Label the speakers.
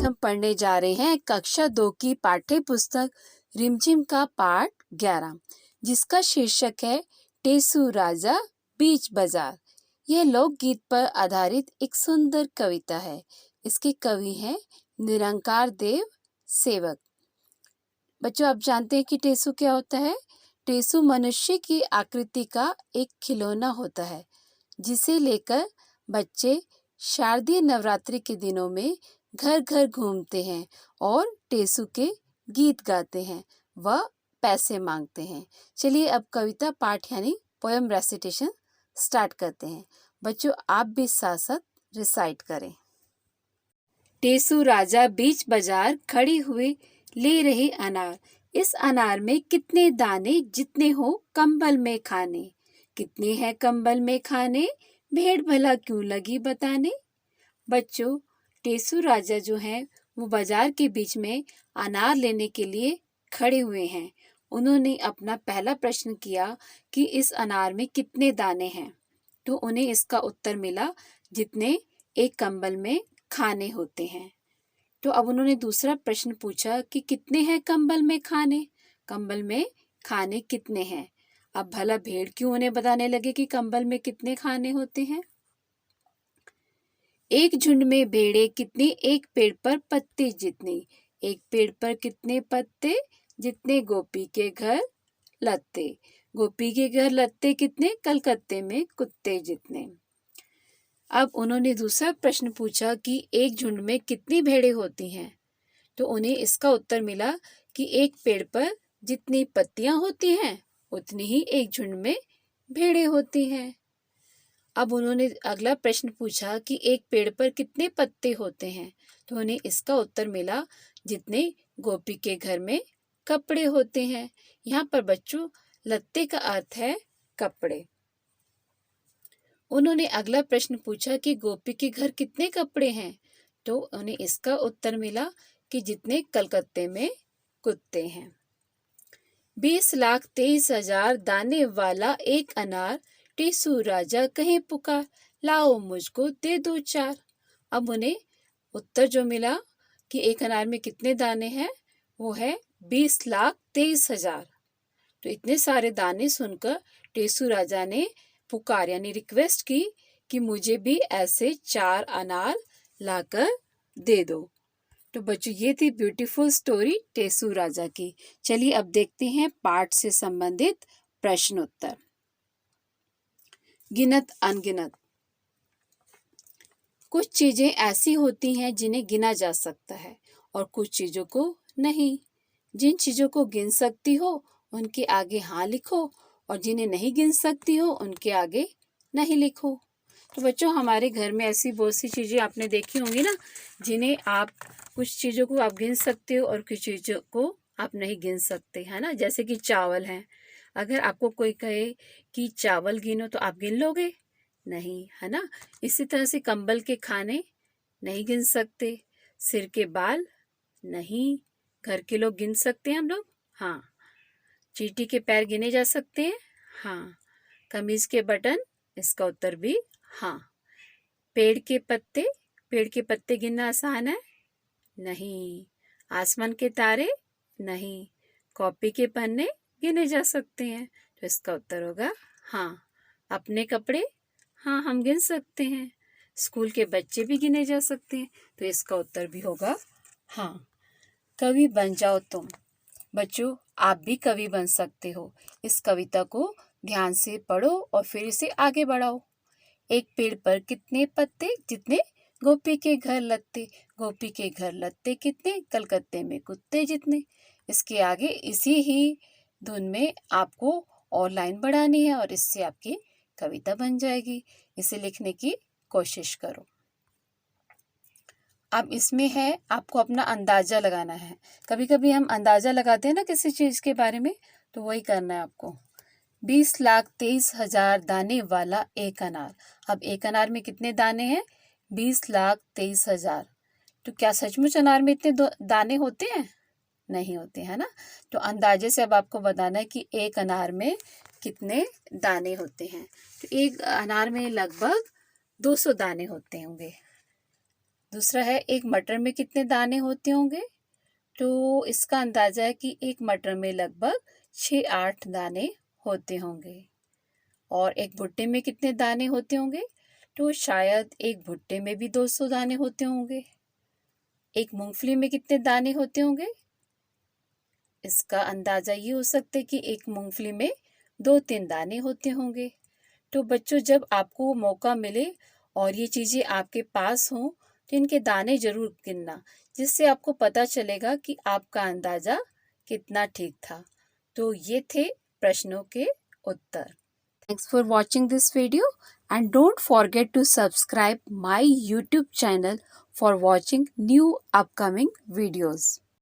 Speaker 1: हम पढ़ने जा रहे हैं कक्षा 2 की पाठ्य पुस्तक रिमझिम का पाठ 11, जिसका शीर्षक है टेसू राजा बीच बाजार। यह लोकगीत पर आधारित एक सुंदर कविता है। इसके कवि हैं निरंकार देव सेवक। बच्चों, आप जानते हैं कि टेसू क्या होता है? टेसू मनुष्य की आकृति का एक खिलौना होता है, जिसे लेकर बच्चे शारदीय नवरात्रि के दिनों में घर घर घूमते हैं और टेसू के गीत गाते हैं व पैसे मांगते हैं। चलिए अब कविता पाठ यानी पोएम रेसिटेशन स्टार्ट करते हैं। बच्चों, आप भी साथ साथ रिसाइट करें। टेसू राजा बीच बाजार खड़ी हुई ले रही अनार। इस अनार में कितने दाने जितने हो कंबल में खाने। कितने हैं कंबल में खाने, भेड़ भला क्यों लगी बताने। बच्चों, टेसू राजा जो हैं वो बाजार के बीच में अनार लेने के लिए खड़े हुए हैं। उन्होंने अपना पहला प्रश्न किया कि इस अनार में कितने दाने हैं, तो उन्हें इसका उत्तर मिला जितने एक कंबल में खाने होते हैं। तो अब उन्होंने दूसरा प्रश्न पूछा कि कितने हैं कंबल में खाने, कंबल में खाने कितने हैं। अब भला भेड़ क्यों उन्हें बताने लगे कि कंबल में कितने खाने होते हैं। एक झुंड में भेड़े कितनी, एक पेड़ पर पत्ते जितने। एक पेड़ पर कितने पत्ते, जितने गोपी के घर लत्ते। गोपी के घर लत्ते कितने, कलकत्ते में कुत्ते जितने। अब उन्होंने दूसरा प्रश्न पूछा कि एक झुंड में कितनी भेड़ें होती हैं, तो उन्हें इसका उत्तर मिला कि एक पेड़ पर जितनी पत्तियां होती हैं उतनी ही एक झुंड में भेड़ें होती हैं। अब उन्होंने अगला प्रश्न पूछा कि एक पेड़ पर कितने पत्ते होते हैं, तो उन्हें इसका उत्तर मिला जितने गोपी के घर में कपड़े होते हैं। यहाँ पर बच्चों लत्ते का अर्थ है कपड़े। उन्होंने अगला प्रश्न पूछा कि गोपी के घर कितने कपड़े हैं, तो उन्हें इसका उत्तर मिला कि जितने कलकत्ते में कुत्ते हैं। 20,23,000 दाने वाला एक अनार, टेसू राजा कहे पुकार, लाओ मुझको दे दो चार। अब उन्हें उत्तर जो मिला कि एक अनार में कितने दाने हैं, वो है 20,23,000। तो इतने सारे दाने सुनकर टेसू राजा ने पुकार यानी रिक्वेस्ट की कि मुझे भी ऐसे 4 अनार लाकर दे दो। तो बच्चों, ये थी ब्यूटीफुल स्टोरी टेसू राजा की। चलिए अब देखते हैं पाठ से संबंधित प्रश्न उत्तर। गिनत अनगिनत। कुछ चीजें ऐसी होती हैं जिन्हें गिना जा सकता है और कुछ चीजों को नहीं। जिन चीजों को गिन सकती हो उनके आगे हाँ लिखो और जिन्हें नहीं गिन सकती हो उनके आगे नहीं लिखो। तो बच्चों, हमारे घर में ऐसी बहुत सी चीजें आपने देखी होंगी ना, जिन्हें आप कुछ चीजों को आप गिन सकते हो और कुछ चीजों को आप नहीं गिन सकते, है ना। जैसे कि चावल हैं, अगर आपको कोई कहे कि चावल गिनो तो आप गिन लोगे? नहीं, है ना। इसी तरह से कंबल के खाने नहीं गिन सकते, सिर के बाल नहीं, घर के लोग गिन सकते हैं हम लोग, हाँ। चींटी के पैर गिने जा सकते हैं, हाँ। कमीज के बटन, इसका उत्तर भी हाँ। पेड़ के पत्ते गिनना आसान है, नहीं। आसमान के तारे, नहीं। कॉपी के पन्ने गिने जा सकते हैं, तो इसका उत्तर होगा हाँ। अपने कपड़े, हाँ, हम गिन सकते हैं। स्कूल के बच्चे भी गिने जा सकते हैं, तो इसका उत्तर भी होगा हाँ। कवि बन जाओ तुम। बच्चों, आप भी कवि बन सकते हो। इस कविता को ध्यान से पढ़ो और फिर इसे आगे बढ़ाओ। एक पेड़ पर कितने पत्ते, जितने गोपी के घर लत्ते। गोपी के घर लत्ते कितने, कलकत्ते में कुत्ते जितने। इसके आगे इसी ही धुन में आपको और लाइन बढ़ानी है और इससे आपकी कविता बन जाएगी। इसे लिखने की कोशिश करो। अब इसमें है आपको अपना अंदाजा लगाना है। कभी कभी हम अंदाजा लगाते हैं ना किसी चीज के बारे में, तो वही करना है आपको। 20,23,000 दाने वाला एक अनार। अब एक अनार में कितने दाने हैं? 20,23,000। तो क्या सचमुच अनार में इतने दाने होते हैं? नहीं होते, है ना। तो अंदाजे से अब आपको बताना है कि एक अनार में कितने दाने होते हैं। तो एक अनार में लगभग 200 दाने होते होंगे। दूसरा है एक मटर में कितने दाने होते होंगे। तो इसका अंदाजा है कि एक मटर में लगभग 6-8 दाने होते होंगे। और एक भुट्टे में कितने दाने होते होंगे। तो शायद एक भुट्टे में भी 200 दाने होते होंगे। एक मूंगफली में कितने दाने होते होंगे। इसका अंदाजा ये हो सकता है कि एक मूंगफली में 2-3 दाने होते होंगे। तो बच्चों, जब आपको मौका मिले और ये चीज़ें आपके पास हों तो इनके दाने ज़रूर गिनना, जिससे आपको पता चलेगा कि आपका अंदाज़ा कितना ठीक था। तो ये थे प्रश्नों के उत्तर। Thanks for watching this video and don't forget to subscribe my YouTube channel for watching new upcoming videos.